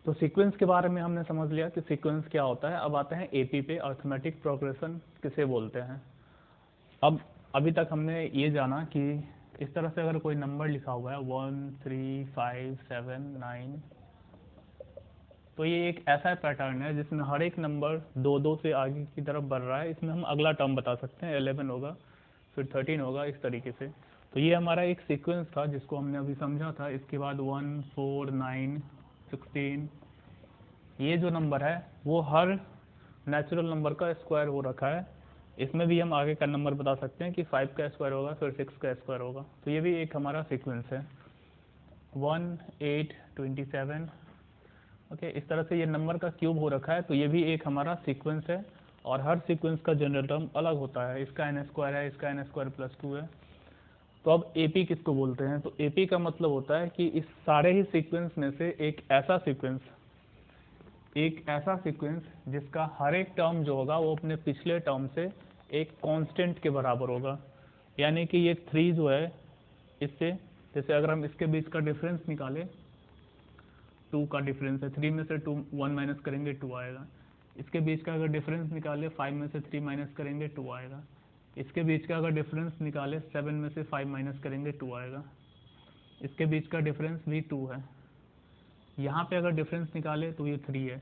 तो सीक्वेंस के बारे में हमने समझ लिया कि सीक्वेंस क्या होता है। अब आते हैं एपी पे, अरिथमेटिक प्रोग्रेशन किसे बोलते हैं। अब अभी तक हमने ये जाना कि इस तरह से अगर कोई नंबर लिखा हुआ है 1 3 5 7 9, तो ये एक ऐसा पैटर्न है जिसमें हर एक नंबर दो दो से आगे की तरफ बढ़ रहा है। इसमें हम अगला टर्म बता सकते हैं, 11 होगा, फिर 13 होगा, इस तरीके से। तो ये हमारा एक सीक्वेंस था जिसको हमने अभी समझा था। इसके बाद 1 4 9 16, ये जो नंबर है वो हर नेचुरल नंबर का स्क्वायर हो रखा है। इसमें भी हम आगे का नंबर बता सकते हैं कि 5 का स्क्वायर होगा, फिर 6 का स्क्वायर होगा। तो ये भी एक हमारा सीक्वेंस है, 1 8 27। ओके, इस तरह से ये नंबर का क्यूब हो रखा है, तो ये भी एक हमारा सीक्वेंस है। और हर सीक्वेंस का जनरल टर्म अलग होता है, इसका n स्क्वायर है, इसका n स्क्वायर प्लस 2 है। तो अब एपी किसको बोलते हैं? तो एपी का मतलब होता है कि इस सारे ही सीक्वेंस में से एक ऐसा सीक्वेंस जिसका हर एक टर्म जो होगा वो अपने पिछले टर्म से एक कांस्टेंट के बराबर होगा। यानी कि ये 3 जो है, इससे जैसे अगर हम इसके बीच का डिफरेंस निकालें, 2 का डिफरेंस है, 3 में से 2 1 माइनस करेंगे 2 आएगा। इसके बीच का अगर डिफरेंस निकाले, 5 में से 3 माइनस करेंगे 2 आएगा। इसके बीच का अगर डिफरेंस निकाले, 7 में से 5 माइनस करेंगे 2 आएगा। इसके बीच का डिफरेंस भी 2 है। यहाँ पे अगर डिफरेंस निकाले तो ये 3 है।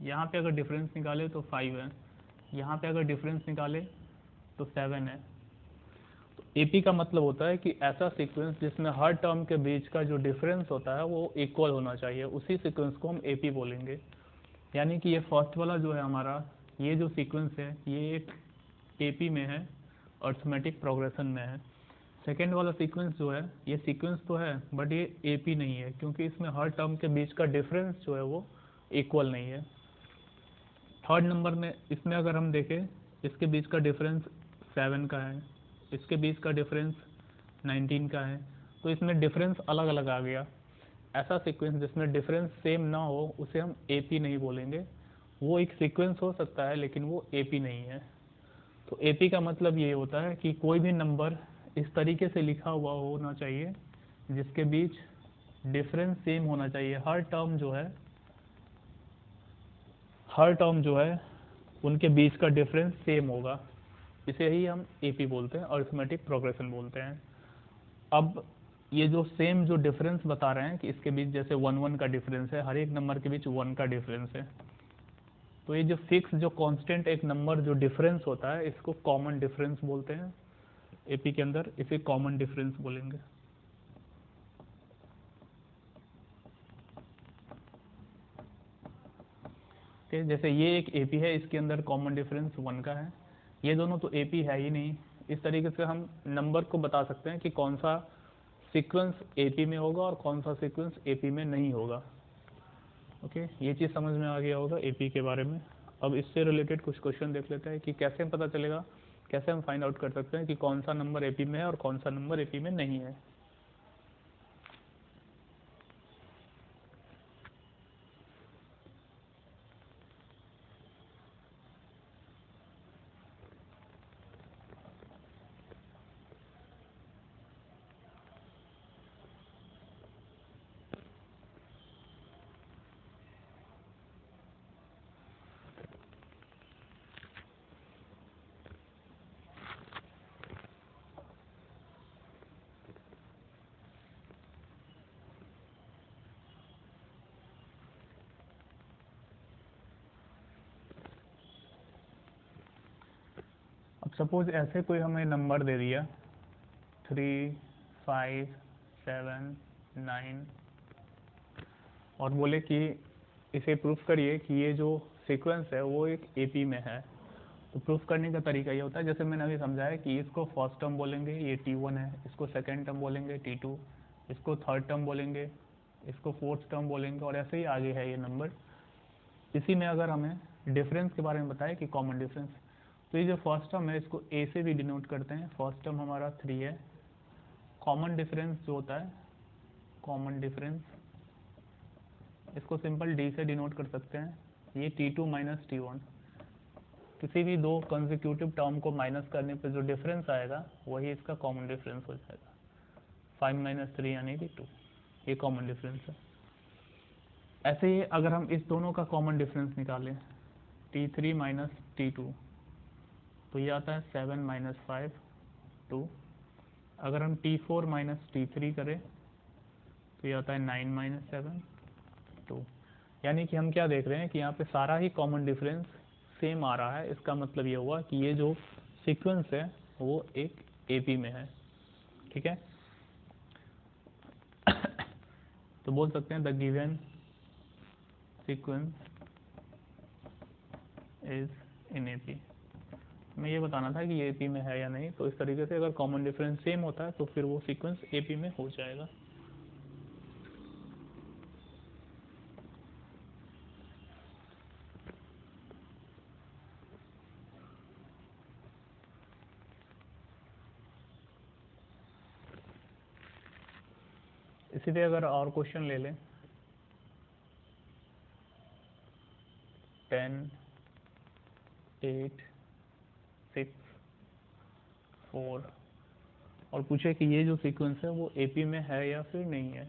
यहाँ पे अगर डिफरेंस निकाले तो 5 है। यहाँ पे अगर डिफरेंस निकाले तो 7 है। तो एपी का मतलब होता है कि ऐसा सीक्वेंस जिसमें हर टर्म के बीच का जो डिफरेंस होता है वो इक्वल होना चाहिए, उसी सीक्वेंस को हम एपी बोलेंगे। यानी कि ये फर्स्ट वाला जो है हमारा, ये जो सीक्वेंस है ये एक एपी में है, अरिथमेटिक प्रोग्रेशन में है। सेकेंड वाला सीक्वेंस जो है, ये सीक्वेंस तो है बट ये एपी नहीं है, क्योंकि इसमें हर टर्म के बीच का डिफरेंस जो है वो इक्वल नहीं है। थर्ड नंबर में, इसमें अगर हम देखें, इसके बीच का डिफरेंस 7 का है, इसके बीच का डिफरेंस 19 का है, तो इसमें डिफरेंस अलग अलग आ गया। ऐसा सीक्वेंस जिसमें डिफरेंस सेम ना हो उसे हम एपी नहीं बोलेंगे। वो एक सीक्वेंस हो सकता है लेकिन वो एपी नहीं है। तो एपी का मतलब ये होता है कि कोई भी नंबर इस तरीके से लिखा हुआ होना चाहिए जिसके बीच डिफरेंस सेम होना चाहिए। हर टर्म जो है उनके बीच का डिफरेंस सेम होगा। इसे ही हम एपी बोलते हैं, अरिथमेटिक प्रोग्रेशन बोलते हैं। अब ये जो सेम जो डिफरेंस बता रहे हैं कि इसके बीच जैसे 1 1 का डिफरेंस है, हर एक नंबर के बीच 1 का डिफरेंस है। तो ये जो फिक्स जो कांस्टेंट एक नंबर जो डिफरेंस होता है, इसको कॉमन डिफरेंस बोलते हैं। एपी के अंदर इसे कॉमन डिफरेंस बोलेंगे। ठीक, जैसे ये एक एपी है, इसके अंदर कॉमन डिफरेंस 1 का है। ये दोनों तो एपी है ही नहीं। इस तरीके से हम नंबर को बता सकते हैं कि कौन सा सीक्वेंस एपी में होगा और कौन सा सीक्वेंस एपी में नहीं होगा। ओके, ये चीज़ समझ में आ गया होगा एपी के बारे में। अब इससे रिलेटेड कुछ क्वेश्चन देख लेते हैं कि कैसे पता चलेगा, कैसे हम फाइंड आउट कर सकते हैं कि कौन सा नंबर एपी में है और कौन सा नंबर एपी में नहीं है। अब सपोज ऐसे कोई हमें नंबर दे दिया 3 5 7 9 और बोले कि इसे प्रूफ करिए कि ये जो सीक्वेंस है वो एक एपी में है। तो प्रूफ करने का तरीका ये होता है, जैसे मैंने अभी समझाया कि इसको फर्स्ट टर्म बोलेंगे, ये T1 है, इसको सेकेंड टर्म बोलेंगे T2, इसको थर्ड टर्म बोलेंगे, इसको फोर्थ टर्म बोलेंगे, और ऐसे ही आगे है ये नंबर। इसी में अगर हमें डिफरेंस के बारे में बताया कि कॉमन डिफरेंस, तो ये जो फर्स्ट टर्म है इसको ए से भी डिनोट करते हैं। फर्स्ट टर्म हमारा 3 है। कॉमन डिफरेंस जो होता है, कॉमन डिफरेंस, इसको सिंपल डी से डिनोट कर सकते हैं। ये T2 माइनस T1, किसी भी दो कंसेक्यूटिव टर्म को माइनस करने पर जो डिफरेंस आएगा वही इसका कॉमन डिफरेंस हो जाएगा। 5 माइनस 3 यानी कि 2, ये कॉमन डिफरेंस है। ऐसे ही अगर हम इस दोनों का कॉमन डिफरेंस निकालें T3 माइनस T2 तो ये आता है 7 माइनस 5 2। अगर हम T4 माइनस T3 करें तो ये आता है 9 माइनस 7 2। यानी कि हम क्या देख रहे हैं कि यहाँ पे सारा ही कॉमन डिफरेंस सेम आ रहा है। इसका मतलब ये हुआ कि ये जो सीक्वेंस है वो एक AP में है। ठीक है, तो बोल सकते हैं the given sequence is in AP। मैं ये बताना था कि ये AP में है या नहीं, तो इस तरीके से अगर कॉमन डिफरेंस सेम होता है तो फिर वो सीक्वेंस AP में हो जाएगा। इसी तरह अगर और क्वेश्चन ले लें 10 8 6 4 और पूछे कि ये जो सीक्वेंस है वो AP में है या फिर नहीं है,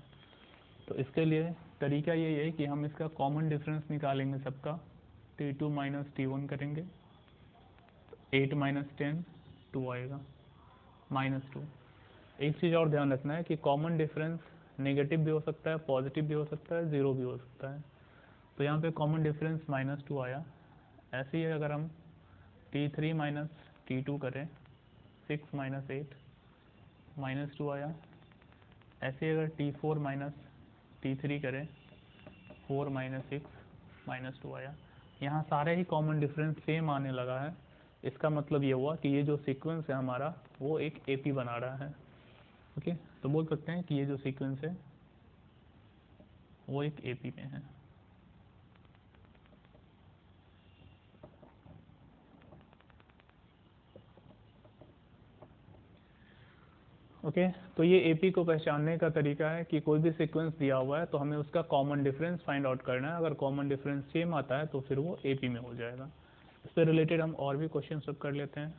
तो इसके लिए तरीका ये है कि हम इसका कॉमन डिफरेंस निकालेंगे सबका। T2 माइनस T1 करेंगे, 8 माइनस 10 2 आएगा माइनस 2। एक चीज़ और ध्यान रखना है कि कॉमन डिफरेंस नेगेटिव भी हो सकता है, पॉजिटिव भी हो सकता है, ज़ीरो भी हो सकता है। तो यहाँ पे कॉमन डिफरेंस -2 आया। ऐसे ही अगर हम T3 माइनस T2 करें 6 माइनस 8 -2 आया। ऐसे ही अगर T4 माइनस T3 करें 4 माइनस 6 -2 आया। यहाँ सारे ही कॉमन डिफरेंस सेम आने लगा है। इसका मतलब ये हुआ कि ये जो सीक्वेंस है हमारा वो एक AP बना रहा है। ओके, तो बोल सकते हैं कि ये जो सीक्वेंस है वो एक AP में है। ओके, तो ये AP को पहचानने का तरीका है कि कोई भी सीक्वेंस दिया हुआ है तो हमें उसका कॉमन डिफरेंस फाइंड आउट करना है। अगर कॉमन डिफरेंस सेम आता है तो फिर वो AP में हो जाएगा। इससे रिलेटेड हम और भी क्वेश्चन सब कर लेते हैं।